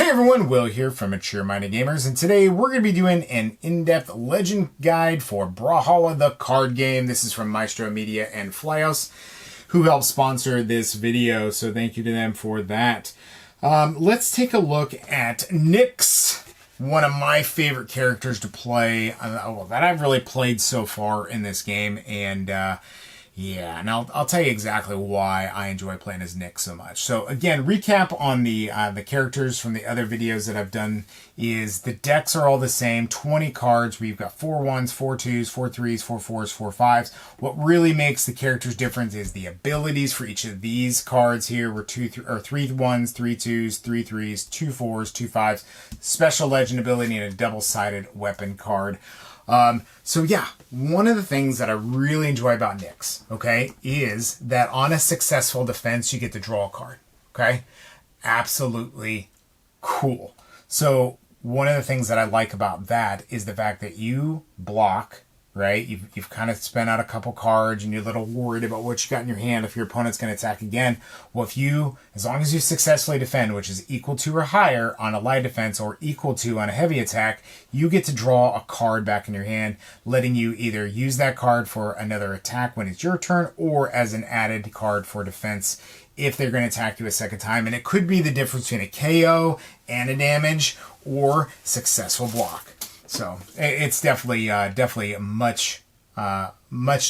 Hi everyone, Will here from Mature Minded Gamers, and today we're going to be doing an in-depth legend guide for Brawlhalla, the card game. This is from Maestro Media and Flyhouse, who helped sponsor this video, so thank you to them for that. Let's take a look at Nyx, one of my favorite characters to play, that I've really played so far in this game, and yeah, and I'll tell you exactly why I enjoy playing as Nyx so much. So again, recap on the characters from the other videos that I've done is the decks are all the same, 20 cards where you've got 4 1s, 4 2s, 4 3s, 4 4s, 4 5s. What really makes the characters different is the abilities for each of these cards here were 3 1s, 3 2s, 3 3s, 2 4s, 2 5s, special legend ability, and a double-sided weapon card. So yeah, one of the things that I really enjoy about Nyx, okay, is that on a successful defense, you get to draw a card, okay? Absolutely cool. So one of the things that I like about that is the fact that you block, right? You've kind of spent out a couple cards and you're a little worried about what you got in your hand if your opponent's going to attack again. Well, as long as you successfully defend, which is equal to or higher on a light defense or equal to on a heavy attack, you get to draw a card back in your hand, letting you either use that card for another attack when it's your turn or as an added card for defense if they're going to attack you a second time. And it could be the difference between a KO and a damage or successful block. So it's definitely a much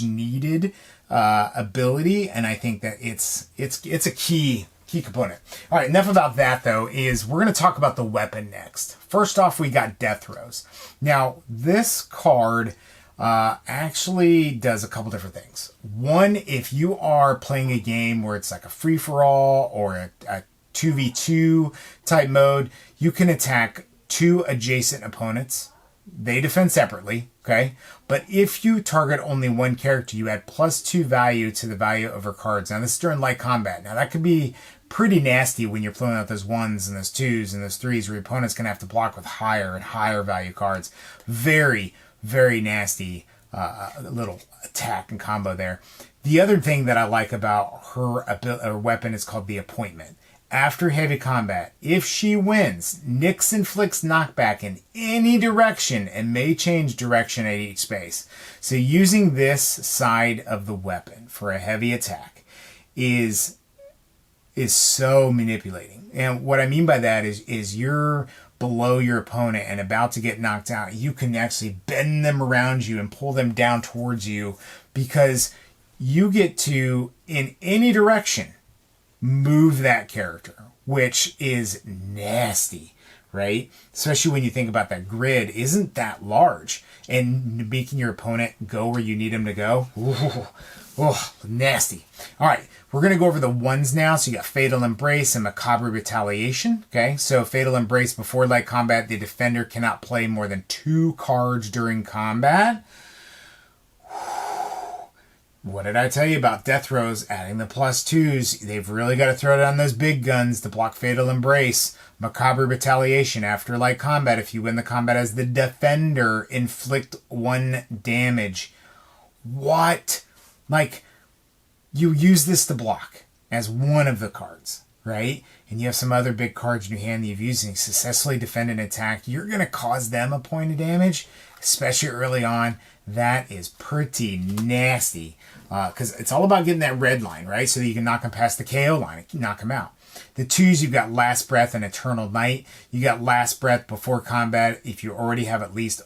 needed ability, and I think that it's a key component. All right, enough about that though. We're going to talk about the weapon next. First off, we got Death Throes. Now this card actually does a couple different things. One, if you are playing a game where it's like a free for all or a 2v2 type mode, you can attack 2 adjacent opponents. They defend separately, okay? But if you target only one character, you add +2 value to the value of her cards. Now, this is during light combat. Now, that could be pretty nasty when you're pulling out those 1s and those 2s and those 3s where your opponent's going to have to block with higher and higher value cards. Very, very nasty little attack and combo there. The other thing that I like about her weapon is called the Appointment. After heavy combat, if she wins, Nyx inflicts knockback in any direction and may change direction at each space. So using this side of the weapon for a heavy attack is so manipulating. And what I mean by that is you're below your opponent and about to get knocked out. You can actually bend them around you and pull them down towards you because you get to, in any direction, move that character, which is nasty, right? Especially when you think about that grid isn't that large and making your opponent go where you need him to go. Ooh, nasty. All right, we're going to go over the ones now. So you got Fatal Embrace and Macabre Retaliation. Okay, so Fatal Embrace, before light combat, the defender cannot play more than 2 cards during combat. What did I tell you about Death Throes adding the +2s? They've really got to throw down those big guns to block Fatal Embrace. Macabre Retaliation. After light combat, if you win the combat as the defender, inflict 1 damage. What? Like, you use this to block as one of the cards, right? And you have some other big cards in your hand that you've used and you successfully defend an attack. You're going to cause them a point of damage, especially early on. That is pretty nasty because it's all about getting that red line, right? So that you can knock them past the KO line and knock them out. The 2s, you've got Last Breath and Eternal Night. You got Last Breath before combat. If you already have at least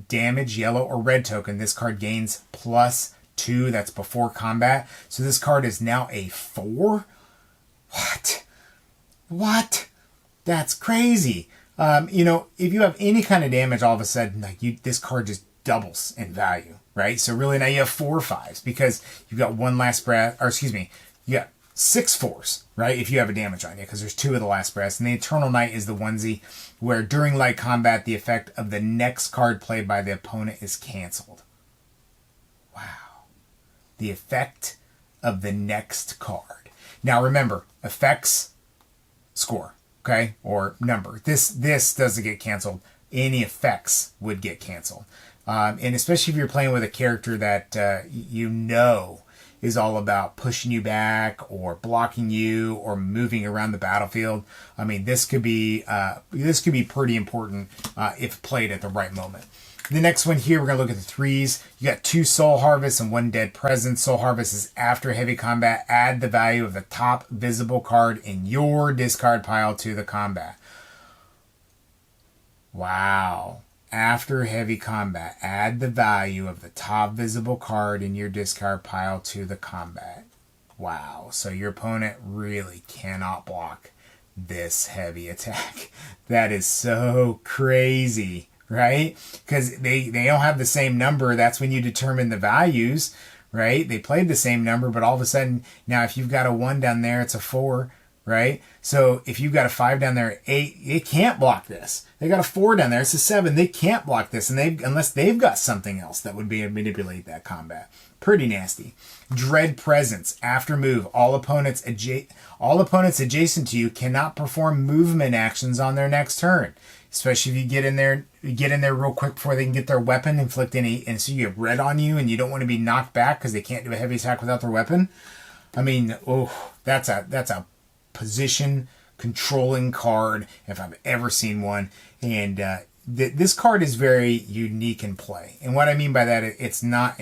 damage, yellow or red token, this card gains +2. That's before combat. So this card is now a 4? What? That's crazy. If you have any kind of damage, all of a sudden, this card just doubles in value, right? So really now you have 4 5s because you've got 1 Last Breath, you got 6 4s, right? If you have a damage on you, because there's 2 of the Last Breaths. And the Eternal Night is the onesie where during light combat, the effect of the next card played by the opponent is canceled. Wow. The effect of the next card. Now remember, effects score, okay? Or number. This doesn't get canceled. Any effects would get canceled. And especially if you're playing with a character that is all about pushing you back or blocking you or moving around the battlefield. I mean, this could be pretty important if played at the right moment. The next one here, we're going to look at the threes. You got 2 Soul Harvests and 1 Dead Presence. Soul Harvest is after heavy combat. Add the value of the top visible card in your discard pile to the combat. Wow. After heavy combat, add the value of the top visible card in your discard pile to the combat. Wow. So your opponent really cannot block this heavy attack. That is so crazy. Right? Because they don't have the same number. That's when you determine the values, right? They played the same number, but all of a sudden, now if you've got a 1 down there, it's a 4, right? So if you've got a 5 down there, 8, it can't block this. They got a 4 down there, it's a 7. They can't block this, and unless they've got something else that would be manipulate that combat. Pretty nasty. Dread Presence. After move, all opponents adjacent to you cannot perform movement actions on their next turn. Especially if you get in there real quick before they can get their weapon, inflict any, and so you get red on you, and you don't want to be knocked back because they can't do a heavy attack without their weapon. I mean, that's a position controlling card if I've ever seen one, and this card is very unique in play. And what I mean by that, it's not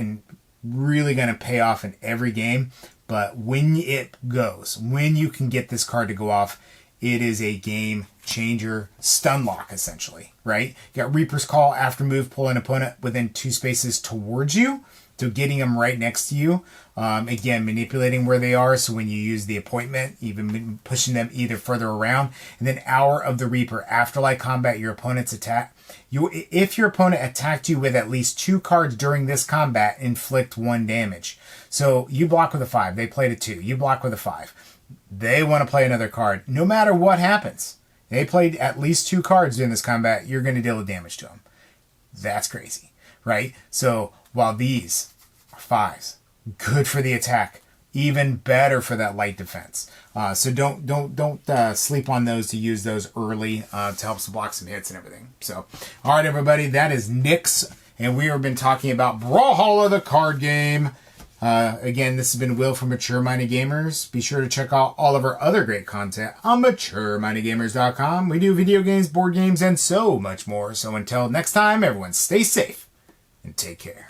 really going to pay off in every game, but when you can get this card to go off, it is a game changer, stun lock essentially, right? You got Reaper's Call. After move, pull an opponent within 2 spaces towards you, so getting them right next to you. Again, manipulating where they are, so when you use the appointment, even pushing them either further around. And then Hour of the Reaper. Afterlife combat, your opponent's attack. If your opponent attacked you with at least 2 cards during this combat, inflict 1 damage. So you block with a 5. They played a 2. You block with a 5. They want to play another card. No matter what happens, they played at least 2 cards during this combat, you're going to deal damage to them. That's crazy, right? So while these are 5s, good for the attack, even better for that light defense. So don't sleep on those, to use those early to help block some hits and everything. So, all right, everybody, that is Nyx, and we have been talking about Brawlhalla, the card game. Again, this has been Will from Mature Minded Gamers. Be sure to check out all of our other great content on maturemindedgamers.com. We do video games, board games, and so much more. So until next time, everyone stay safe and take care.